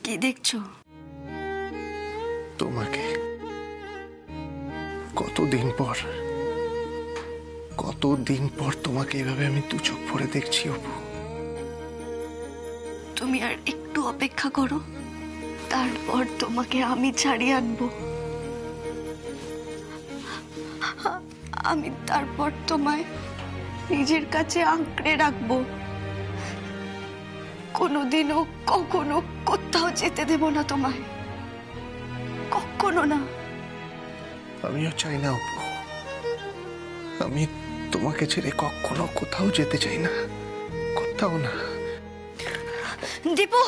কি দেখছো? তোমাকে কতদিন পর তোমাকে এভাবে আমি দু চোখ ভরে দেখছি অপু। তুমি আর একটু অপেক্ষা করো, তারপর তোমাকে আমি ছাড়িয়ে আনবো। আমি তারপর তোমায় নিজের কাছে আঁকড়ে রাখবো। কোনোদিনও কখনো কোথাও যেতে দেব না তোমায়, কখনো না। আমিও চাই না অপু, আমি তোমাকে ছেড়ে কখনো কোথাও যেতে চাই না, কোথাও না। দীপু,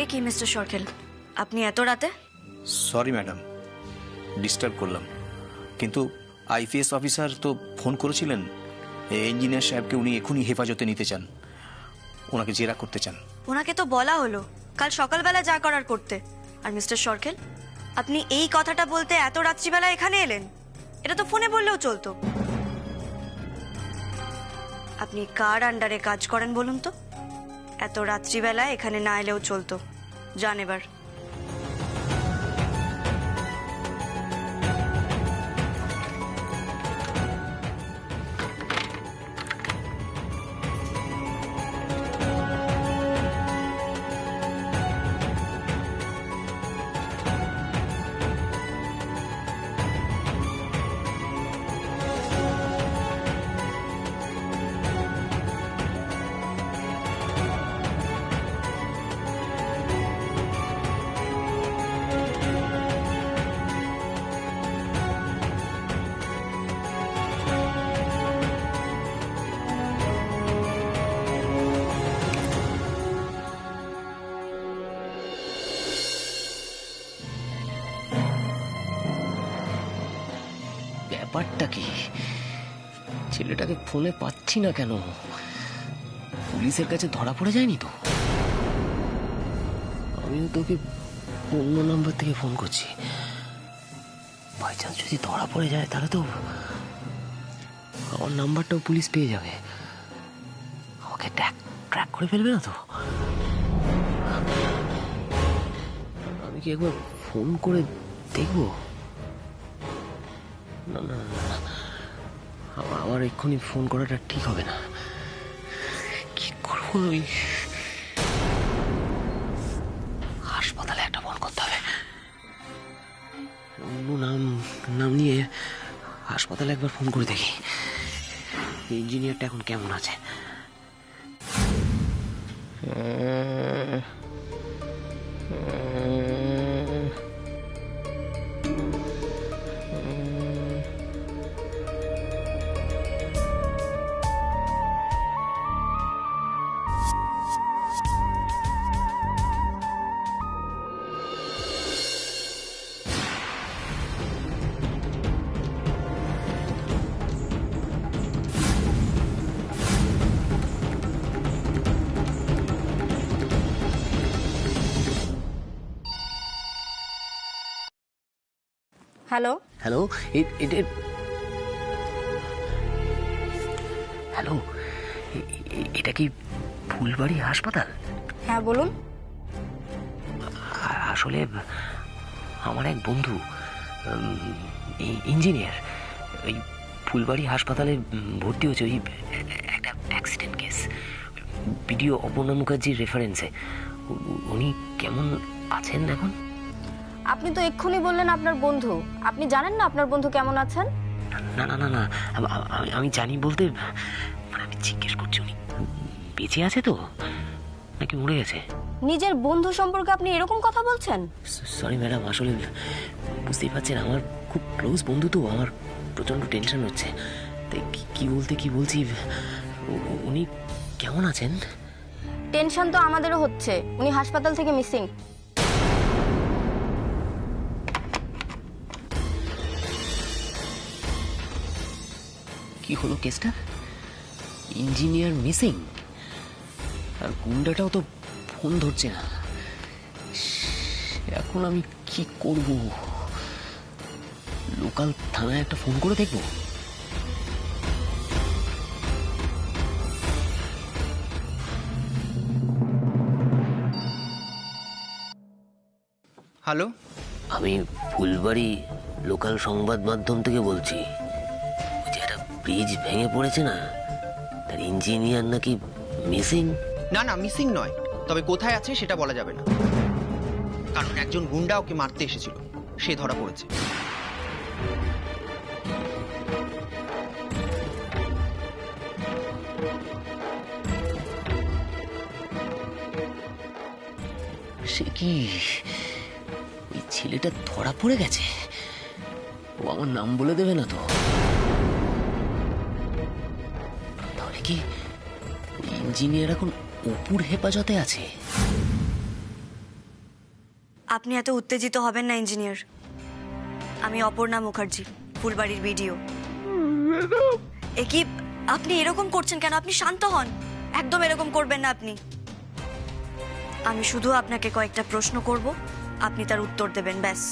এ কি মিস্টার সরকেল, আপনি এত রাতে? সরি ম্যাডাম, ডিস্টার্ব করলাম, কিন্তু আইপিএস অফিসার তো ফোন করেছিলেন ইঞ্জিনিয়ার সাহেবকে, উনি এখনই হেফাজতে নিতে চান, ওনাকে জেরা করতে চান। ওনাকে তো বলা হলো কাল সকালবেলা যা করার করতে। আর মিস্টার সরকেল, আপনি এই কথাটা বলতে এত রাত্রিবেলা এখানে এলেন? এটা তো ফোনে বললেও চলতো। আপনি কার আন্ডারে কাজ করেন বলুন তো? এত রাত্রিবেলা এখানে না এলেও চলতো। যান এবার। ব্যাপারটা কি? ছেলেটাকে ফোনে পাচ্ছি না কেন? পুলিশের কাছে ধরা পড়ে যায়নি তো? আমিও তোকে অন্য নাম্বার থেকে ফোন করছি, বাই চান্স যদি ধরা পড়ে যায় তাহলে তো আমার নাম্বারটাও পুলিশ পেয়ে যাবে, আমাকে ট্র্যাক করে ফেলবে না তো? আমি কি একবার ফোন করে দেখবো? না না না, আমার এক্ষুনি ফোন করাটা ঠিক হবে না। কি করবো আমি? হাসপাতালে একটা ফোন করতে হবে, অন্য নাম নিয়ে হাসপাতালে একবার ফোন করে দেখি ইঞ্জিনিয়ারটা এখন কেমন আছে। হ্যালো হ্যালো, হ্যালো, এটা কি ফুলবাড়ি হাসপাতাল? হ্যাঁ বলুন। আসলে আমার এক বন্ধু ইঞ্জিনিয়ার ওই ফুলবাড়ি হাসপাতালে ভর্তি হয়েছে, ওই একটা অ্যাক্সিডেন্ট কেস, বিডিও অপর্ণা মুখার্জির রেফারেন্সে। উনি কেমন আছেন এখন? আপনি তো এক্ষুনি বললেন আপনার বন্ধু, আপনি জানেন না আপনার বন্ধু কেমন আছেন? না না না না, আমি জানি বলতে মানে আমি জিজ্ঞেস করছি উনি বেঁচে আছে তো নাকি মরে গেছে? নিজের বন্ধু সম্পর্কে আপনি এরকম কথা বলছেন? সরি ম্যাডাম, আসলে বুঝতেই পারছেন আমার খুব ক্লোজ বন্ধু তো, আমার প্রচন্ড টেনশন হচ্ছে, তাই কি বলছি। উনি কেমন আছেন? টেনশন তো আমাদেরও হচ্ছে, উনি হাসপাতাল থেকে মিসিং। কি হলো কেসটা? ইঞ্জিনিয়ার মিসিং, আর গুন্ডাটাও তো ফোন ধরছে না। এখন আমি কি করব? লোকাল থানায় একটা ফোন করে দেখবো। হ্যালো, আমি ফুলবাড়ি লোকাল সংবাদ মাধ্যম থেকে বলছি। ওই যে একটা ব্রিজ ভেঙে পড়েছে না, তার ইঞ্জিনিয়ার নাকি মিসিং। না না, মিসিং নয়, তবে কোথায় আছে সেটা বলা যাবে না, কারণ একজন গুন্ডা ওকে মারতে এসেছিল, সে ধরা পড়েছে। সে কি ওই ছেলেটা ধরা পড়ে গেছে? ও আমার নাম বলে দেবে না তো? তাহলে কি ওই ইঞ্জিনিয়ার এখন অপুর হেফাজতে আছে? আপনি এত উত্তেজিত হবেন না ইঞ্জিনিয়ার। আমি অপর্ণা মুখার্জি, ফুলবাড়ির ভিডিও। এ কি আপনি এরকম করছেন কেন? আপনি শান্ত হন, একদম এরকম করবেন না আপনি। আমি শুধু আপনাকে কয়েকটা প্রশ্ন করব, আপনি তার উত্তর দেবেন, ব্যাস।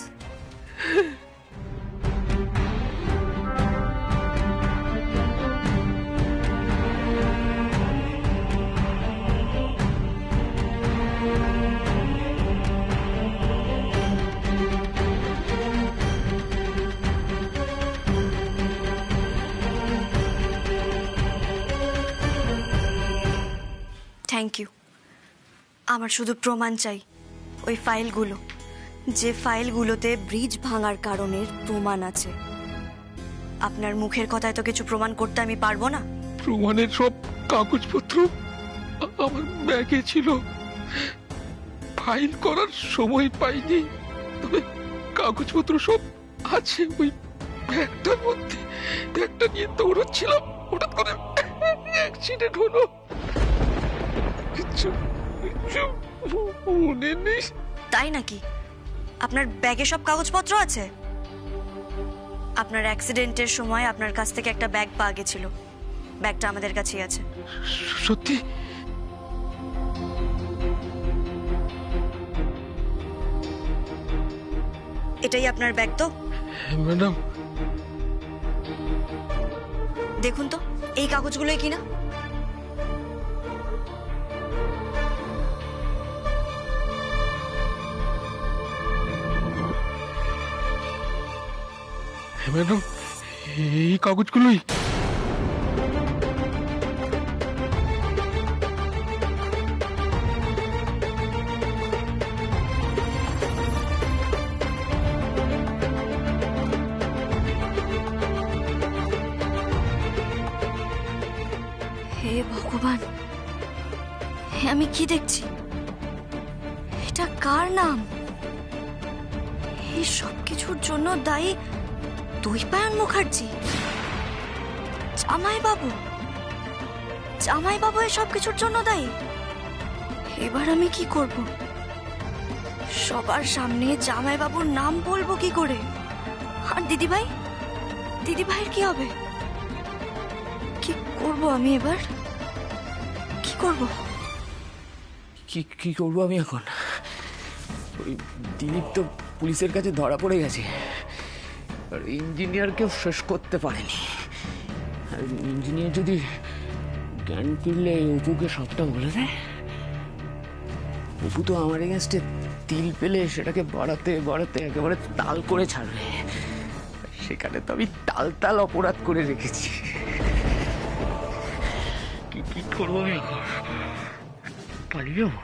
Thank you. আমার শুধু প্রমাণ চাই, ওই ফাইলগুলো, যে ফাইলগুলোতে ব্রিজ ভাঙার কারণের প্রমাণ আছে। আপনার মুখের কথায় তো কিছু প্রমাণ করতে আমি পারবো না। প্রমাণের সব কাগজপত্র আমার ব্যাগে ছিল, ফাইল করার সময় পাইনি, তবে কাগজপত্র সব আছে ওই ব্যাগটার মধ্যে। ব্যাগটা নিয়ে দৌড়চ্ছিলাম, হঠাৎ করে অ্যাক্সিডেন্ট হলো। কিছু মনে নেই। তাই নাকি? আপনার ব্যাগে সব কাগজপত্র আছে? আপনার অ্যাক্সিডেন্টের সময় আপনার কাছ থেকে একটা ব্যাগ পাওয়া গেছিল, ব্যাগটা আমাদের কাছেই আছে। সত্যি? এটাই আপনার ব্যাগ তো? ম্যাডাম, দেখুন তো এই কাগজগুলোই কিনা। ম্যাডাম, এই কাগজগুলোই। হে ভগবান, আমি কি দেখছি? এটা কার নাম? এই সব কিছুর জন্য দায়ী দৈপায়ন মুখার্জি, জামাইবাবু। জামাইবাবু এই সব কিছুর জন্য দায়ী। এবার আমি কি করব? সবার সামনে জামাইবাবুর নাম বলবো কি করে? আর দিদিভাই, দিদিভাইয়ের কি হবে? কি করব আমি এবার? কি করব? কি করবো আমি এখন? ওই দিলীপ তো পুলিশের কাছে ধরা পড়ে গেছে, আর ইঞ্জিনিয়ারকেও শেষ করতে পারেনি। আর ইঞ্জিনিয়ার যদি জ্ঞান ফিরলে অপুকে সবটা বলে দেয়, অপু তো আমার এগেনস্টে তিল পেলে সেটাকে বাড়াতে বাড়াতে একেবারে তাল করে ছাড়বে। সেখানে তো আমি তাল তাল অপরাধ করে রেখেছি। কি করবো আমি এখন? পালিয়ে যাবো?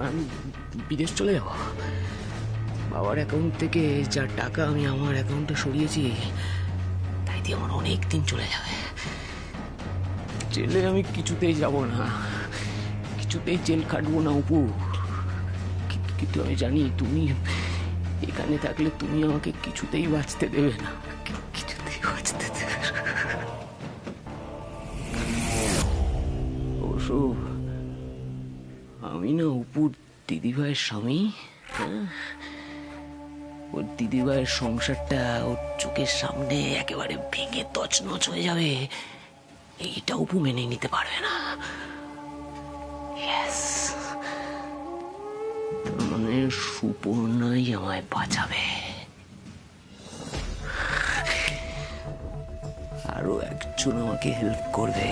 আমি বিদেশ চলে যাব। বাবার অ্যাকাউন্ট থেকে যা টাকা আমি আমার অ্যাকাউন্টে সরিয়েছি, তাই দিয়ে আমার অনেক দিন চলে যাবে। জেলে আমি কিছুতেই যাব না, কিছুতেই জেল খাটবো না অপু। কিন্তু আমি জানি তুমি এখানে থাকলে তুমি আমাকে কিছুতেই বাঁচতে দেবে না, কিছুতেই বাঁচতে দেবে না। অবশ্য আমি না অপুর দিদিভাইয়ের স্বামী। ওর দিদিভাইয়ের সংসারটা ওর চোখের সামনে একেবারে ভেঙে তছনছ হয়ে যাবে, এইটা অপু মেনে নিতে পারবে না। Yes. তার মানে সুপর্ণাই আমায় বাঁচাবে। আরো একজন আমাকে হেল্প করবে,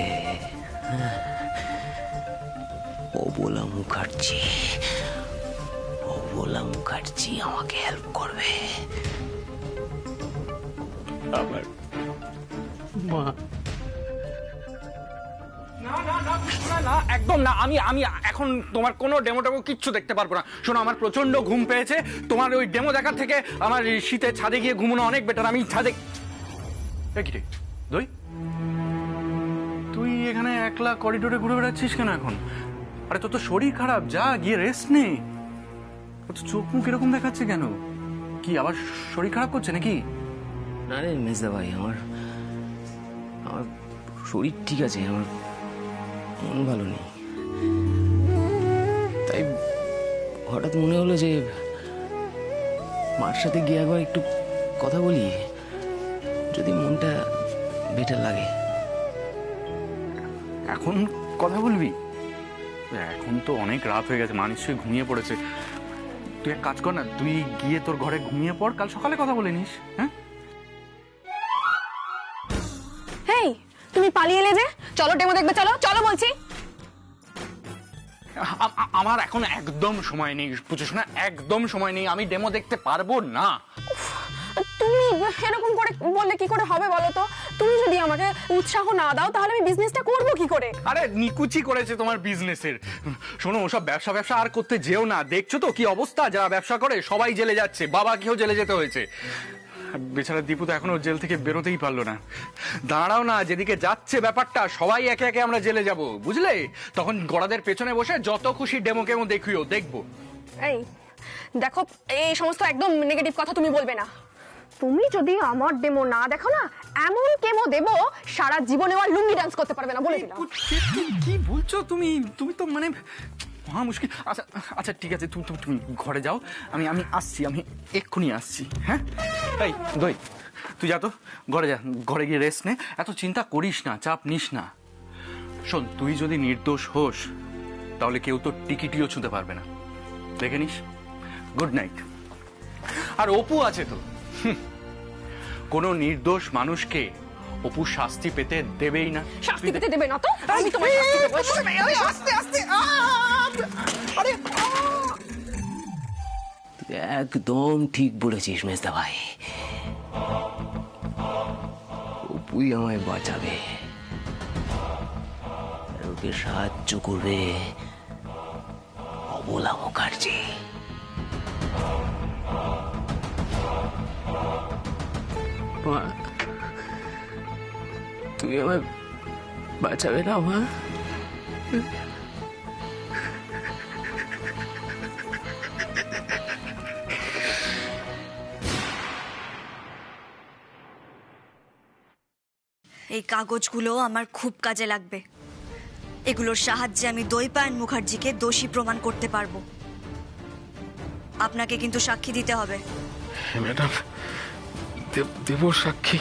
অবলা মুখার্জি। অবলা মুখার্জি আমাকে হেল্প করবে। আমার মা। না না না না না, একদম না। আমি আমি এখন তোমার কোনো ডেমো টেমো কিচ্ছু দেখতে পারবো না। শোনো, আমার প্রচন্ড ঘুম পেয়েছে। তোমার ওই ডেমো দেখার থেকে আমার শীতে ছাদে গিয়ে ঘুমানো অনেক বেটার। আমি ছাদে। কি রে দই, তুই এখানে একলা করিডোরে ঘুরে বেড়াচ্ছিস কেন এখন? আরে তোর তো শরীর খারাপ, যা গিয়ে রেস্ট নে। তোর চোখ মুখ এরকম দেখাচ্ছে কেন? কি আবার শরীর খারাপ করছে নাকি? না রে মেজদা ভাই, আমার আমার শরীর ঠিক আছে, আমার মন ভালো নেই। তাই হঠাৎ মনে হলো যে মার সাথে গিয়ে একবার একটু কথা বলি, যদি মনটা বেটার লাগে। এখন কথা বলবি? এখন তো অনেক রাত হয়ে গেছে, মা নিশ্চয়ই ঘুমিয়ে পড়েছে। তুই এক কাজ কর না, তুই গিয়ে তোর ঘরে ঘুমিয়ে পড়, কাল সকালে কথা বলে নিস। হ্যাঁ, হেই, তুমি পালিয়ে এলে যে? চলো ডেমো দেখবে, চলো চলো বলছি। আমার এখন একদম সময় নেই, বুঝছো না? একদম সময় নেই, আমি ডেমো দেখতে পারবো না। তুমি এরকম করে বললে কি করে হবে বলো তো? তুমি যদি আমাকে উৎসাহ না দাও তাহলে আমি বিজনেসটা করব কি করে? আরে নিকুচি করেছে তোমার বিজনেসের। শোনো, ওসব ব্যবসা আর করতে যেও না। দেখছো তো কি অবস্থা, যারা ব্যবসা করে সবাই জেলে যাচ্ছে, বাবাকেও জেলে যেতে হয়েছে। বেচারা দীপু তো এখনো জেল থেকে বেরোতেই পারলো না। দাঁড়াও না, যেদিকে যাচ্ছে ব্যাপারটা, সবাই একে একে আমরা জেলে যাব, বুঝলে? তখন গড়াদের পেছনে বসে যত খুশি ডেমো কেমো দেখবো। এই দেখো, এই সমস্ত একদম নেগেটিভ কথা তুমি বলবে না। তুমি যদি আমার ডেমো না দেখো না, এমন কেমো দেবো সারা জীবনে আর লুঙ্গি ডান্স করতে পারবে না, বলে দিলাম। কি বলছো তুমি? তুমি তো মানে মহা মুশকিল। আচ্ছা আচ্ছা ঠিক আছে, তুমি ঘরে যাও, আমি আসছি, আমি এক্ষুনি আসছি। হ্যাঁ, এই দই, তুই যা তো ঘরে যা, ঘরে গিয়ে রেস্ট নে। এত চিন্তা করিস না, চাপ নিস না। শোন, তুই যদি নির্দোষ হোস তাহলে কেউ তো টিকিটিও ছুঁতে পারবে না, দেখে নিস। Good night. আর অপু আছে তো, কোনো নির্দোষ মানুষকে অপু শাস্তি পেতে দেবেই না। শাস্তি পেতে দেবে না তো? আমি তোমার শাস্তি দেবো। আস্তে আস্তে। একদম ঠিক বলেছিস মেজদা ভাই, অপুই আমায় বাঁচাবে, আর ওকে সাহায্য করবে অবলা মুখার্জি। মা, তুমি আমায় বাঁচাবে না মা? এই কাগজগুলো আমার খুব কাজে লাগবে। এগুলোর সাহায্যে আমি দৈপায়ন মুখার্জিকে দোষী প্রমাণ করতে পারবো। আপনাকে কিন্তু সাক্ষী দিতে হবে। ম্যাডাম, দেব সাক্ষী?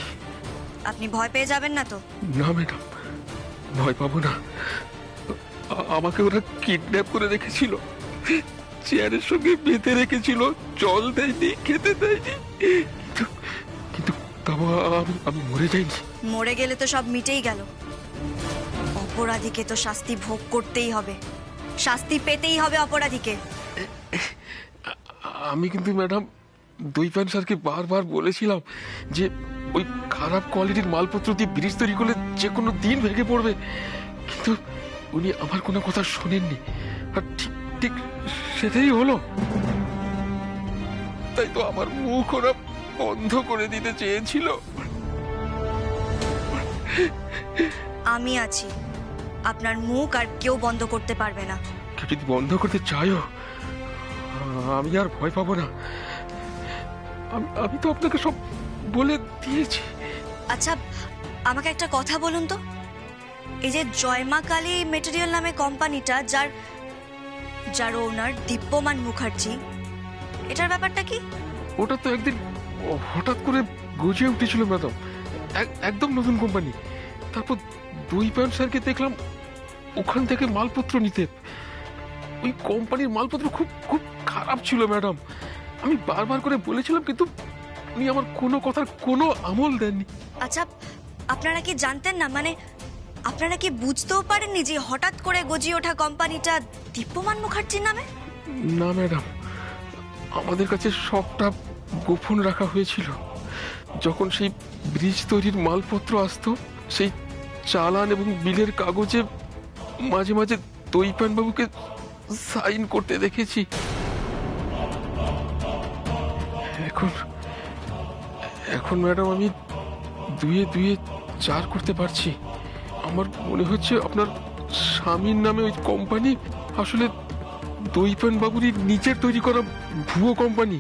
আপনি ভয় পেয়ে যাবেন না তো? না ম্যাডাম, ভয় পাবো না। আমাকে ওরা কিডন্যাপ করে রেখেছিল, চেয়ারের সঙ্গে বেঁধে রেখেছিল, জল দেয়নি, খেতে দেয়নি, কিন্তু তাও আমি মরে যাইনি। মরে গেলে তো সব মিটেই গেল। অপরাধীকে তো শাস্তি ভোগ করতেই হবে, শাস্তি পেতেই হবে অপরাধীকে। আমি কিন্তু ম্যাডাম দৈপায়ন স্যারকে বারবার বলেছিলাম যে ওই খারাপ কোয়ালিটির মালপত্র দিয়ে ব্রিজ তৈরি করলে যে কোনো দিন ভেঙে পড়বে, কিন্তু উনি আমার কোনো কথা শোনেননি। আর ঠিক ঠিক সেটাই হলো। তাই তো আমার মুখ ওরা বন্ধ করে দিতে চেয়েছিল। আমি আছি, আপনার মুখ আর কেউ বন্ধ করতে পারবে না। কেউ যদি বন্ধ করতে চাইও, আমি আর ভয় পাবো না। আমি তো আপনাকে সব বলে দিয়েছি। আচ্ছা, আমাকে একটা কথা বলুন তো, এই যে জয়মা কালী মেটেরিয়াল নামে কোম্পানিটা, যার ওনার দিব্যমান মুখার্জি, এটার ব্যাপারটা কি? ওটা তো একদিন হঠাৎ করে গজিয়ে উঠেছিল ম্যাডাম, একদম নতুন কোম্পানি। তারপর দইপান স্যারকে দেখলাম ওখান থেকে মালপত্র নিতে। ওই কোম্পানির মালপত্র খুব খুব খারাপ ছিল ম্যাডাম। আমি বারবার করে বলেছিলাম, কিন্তু উনি আমার কোনো কথার কোনো আমল দেননি। আচ্ছা, আপনারা কি জানতেন না, মানে আপনারা কি বুঝতেও পারেননি যে হঠাৎ করে গজিয়ে ওঠা কোম্পানিটা দীপ্যমান মুখার্জির নামে? না ম্যাডাম, আমাদের কাছে সবটা গোপন রাখা হয়েছিল। যখন সেই ব্রিজ তৈরির মালপত্র আসতো, সেই চালান এবং বিলের কাগজে মাঝে মাঝে দইপান বাবুকে সাইন করতে দেখেছি। এখন এখন ম্যাডাম আমি দুয়ে দুয়ে 4 করতে পারছি। আমার মনে হচ্ছে আপনার স্বামীর নামে ওই কোম্পানি আসলে দইপান বাবুরই নিজের তৈরি করা ভুয়ো কোম্পানি।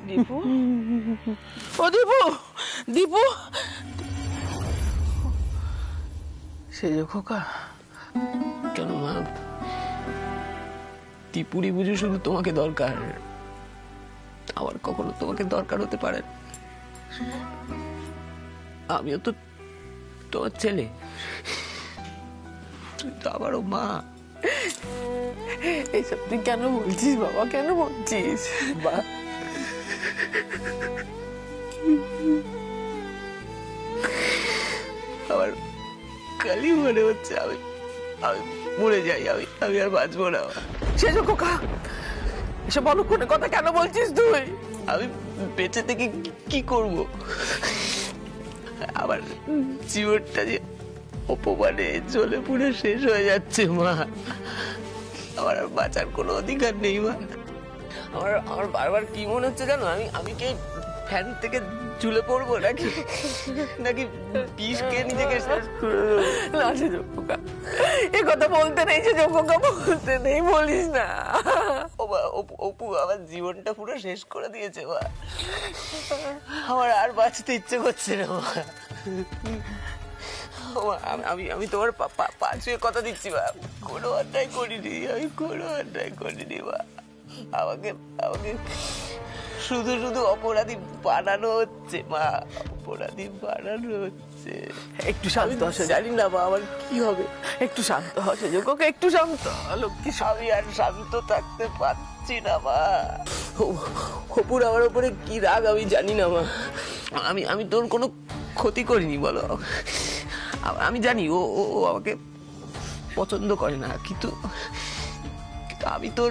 দীপু, ও দীপু, দীপু, সেই খোকা কেন মা? দীপুরই বুঝি শুধু তোমাকে দরকার, আমার কখনো তোমাকে দরকার হতে পারে? আমিও তো তোমার ছেলে, তুই তো আমারও মা। এইসব তুই কেন বলছিস বাবা, কেন বলছিস? আমার খালি মনে হচ্ছে আমি আমি মরে যাই, আমি আর বাঁচবো না। শেষ খোকা, এসব অনুক্ষণে কথা কেন বলছিস তুই? আমি বেঁচে থেকে কি করব? আমার জীবনটা যে অপমানে জ্বলে পুড়ে শেষ হয়ে যাচ্ছে মা। আমার আর বাঁচার কোনো অধিকার নেই মা। আমার বারবার কি মনে হচ্ছে জানো, আমি কি ফ্যান থেকে ঝুলে পড়বো নাকি নাকি বিষ খেয়ে নিজেকে শেষ করে দেবো? না সে যোগ্যকা, এ কথা বলতে নেই, সে যোগ্যকা বলতে নেই, বলিস না। অপু আমার জীবনটা পুরো শেষ করে দিয়েছে মা। আমার আর বাঁচতে ইচ্ছে করছে না মা। আমি তোমার পা ছুঁয়ে কথা দিচ্ছি মা, কোনো অন্যায় করিনি, আমি কোনো অন্যায় করিনি মা। আমাকে শুধু শুধু অপরাধী বানানো হচ্ছে মা, অপরাধী বানানো হচ্ছে। একটু শান্ত হচ্ছে, জানি না মা আমার কি হবে। একটু শান্ত হচ্ছে যোগ্যকে, একটু শান্ত লক্ষ্মী। আমি আর শান্ত থাকতে পারছি না মা। অপুর আমার উপরে কি রাগ আমি জানি না মা। আমি তোর কোনো ক্ষতি করিনি বলো, আমি জানি ও আমাকে পছন্দ করে না, কিন্তু আমি তোর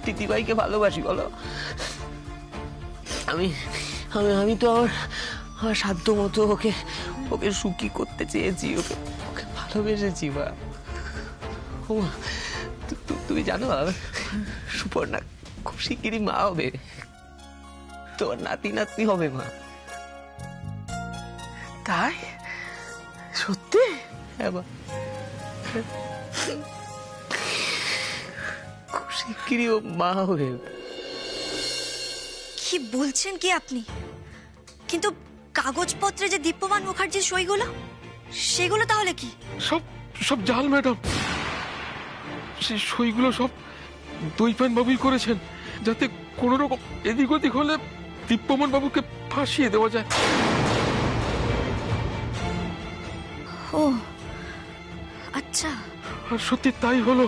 দিদিভাইকে ভালোবাসি বলো। আমি তো আমার সাধ্য মতো ওকে সুখী করতে চেয়েছি, ওকে ভালোবেসেছি মা। ও মা, তুমি জানো সুপর্ণা খুব শিগগিরই মা হবে, তোমার নাতি নাতনি হবে মা। তাই? সত্যি? হ্যাঁ মা, খুব শিগগিরই ও মা হবে। কি বলছেন কি আপনি? কিন্তু কাগজপত্রে যে দীপ্যমান মুখার্জির সইগুলো, সেগুলো তাহলে কি? সব সব জাল ম্যাডাম। সেই সইগুলো সব দইপান বাবুই করেছেন, যাতে কোনো রকম এদিক ওদিক হলে দীপ্যমান বাবুকে ফাঁসিয়ে দেওয়া যায়। ও আচ্ছা। আর সত্যি তাই হলো।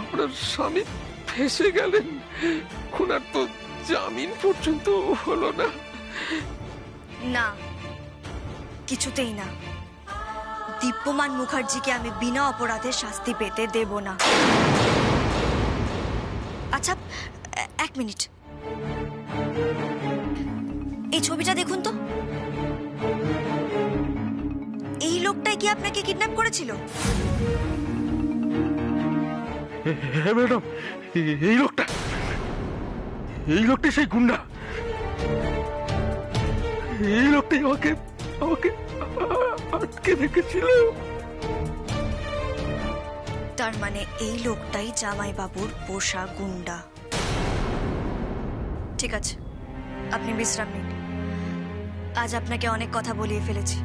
আপনার স্বামী ফেঁসে গেলেন, খুনার তো জামিন পর্যন্ত হলো না। না, কিছুতেই না। দীপ্যমান মুখার্জিকে আমি বিনা অপরাধে শাস্তি পেতে দেব না। আচ্ছা, 1 মিনিট, এই ছবিটা দেখুন তো। এই লোকটাই কি আপনাকে কিডন্যাপ করেছিল? হ্যাঁ ম্যাডাম, এই লোকটা সেই গুন্ডা। এই লোকটাই আমাকে আমাকে আটকে রেখেছিল। তার মানে এই লোকটাই জামাইবাবুর পোষা গুন্ডা। ঠিক আছে, আপনি বিশ্রাম নিন। আজ আপনাকে অনেক কথা বলিয়ে ফেলেছি,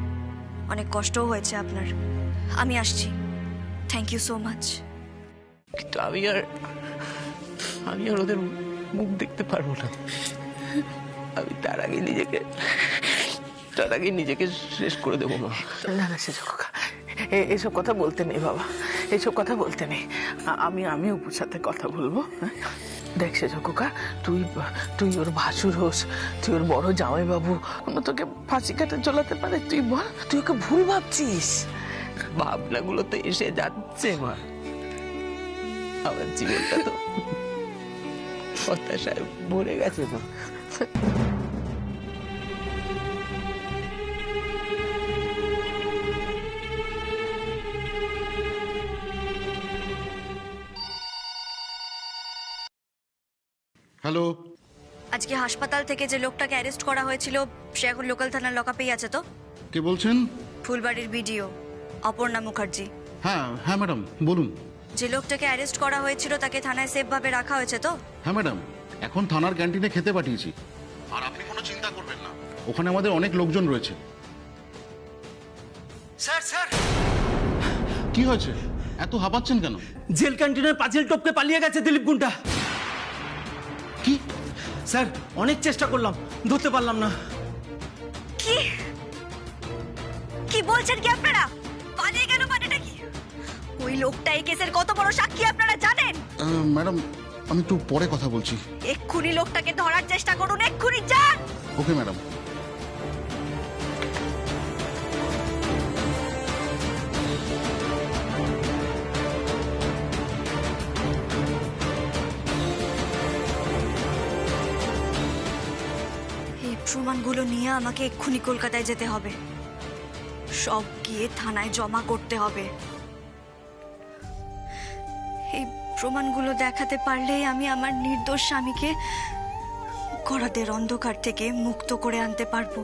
অনেক কষ্টও হয়েছে আপনার। আমি আসছি। Thank you so much. কিন্তু আমি আর ওদের মুখ দেখতে পারবো না। আমি তার আগে নিজেকে শেষ করে দেবো মা। না না সেজ খোকা, এসব কথা বলতে নেই বাবা, এসব কথা বলতে নেই। আমি অপুর সাথে কথা বলবো। দেখ সেজ খোকা, তুই ওর ভাসুর হোস, তুই ওর বড় জামাইবাবু, কোনো তোকে ফাঁসি কাটে চলাতে পারে? তুই বল, তুই ওকে ভুল ভাবছিস? ভাবনাগুলো তো এসে যাচ্ছে মা, আমার জীবনটা তো হতাশায় ভরে গেছে মা। হ্যালো, আজকে হাসপাতাল থেকে যে লোকটাকে অ্যারেস্ট করা হয়েছিল সে এখন লোকাল থানার লকআপেই আছে তো? কে বলছেন? ফুলবাড়ির বিডিও অপর্ণা মুখার্জি। হ্যাঁ হ্যাঁ ম্যাডাম বলুন। যে লোকটাকে অ্যারেস্ট করা হয়েছিল তাকে থানায় সেফ ভাবে রাখা হয়েছে তো? হ্যাঁ ম্যাডাম, এখন থানার ক্যান্টিনে খেতে পাঠিয়েছি। আর আপনি কোনো চিন্তা করবেন না, ওখানে আমাদের অনেক লোকজন রয়েছে। স্যার স্যার, কি হয়েছে, এত হাঁপাচ্ছেন কেন? জেল ক্যান্টিনের পাঁচিল টপকে পালিয়ে গেছে দিলীপ গুন্ডা। কি? স্যার অনেক চেষ্টা করলাম, ধরতে পারলাম না। কি কি বলছেন কি আপনারা? পালিয়ে গেল মানেটা কি? ওই লোকটা এই কেসের কত বড় সাক্ষী আপনারা জানেন? ম্যাডাম আমি একটু পরে কথা বলছি। এক্ষুনি লোকটাকে ধরার চেষ্টা করুন, এক্ষুনি যান। Okay madam. এই প্রমাণগুলো নিয়ে আমাকে এক্ষুনি কলকাতায় যেতে হবে, সব গিয়ে থানায় জমা করতে হবে। এই প্রমাণগুলো দেখাতে পারলেই আমি আমার নির্দোষ স্বামীকে গরাদের অন্ধকার থেকে মুক্ত করে আনতে পারবো।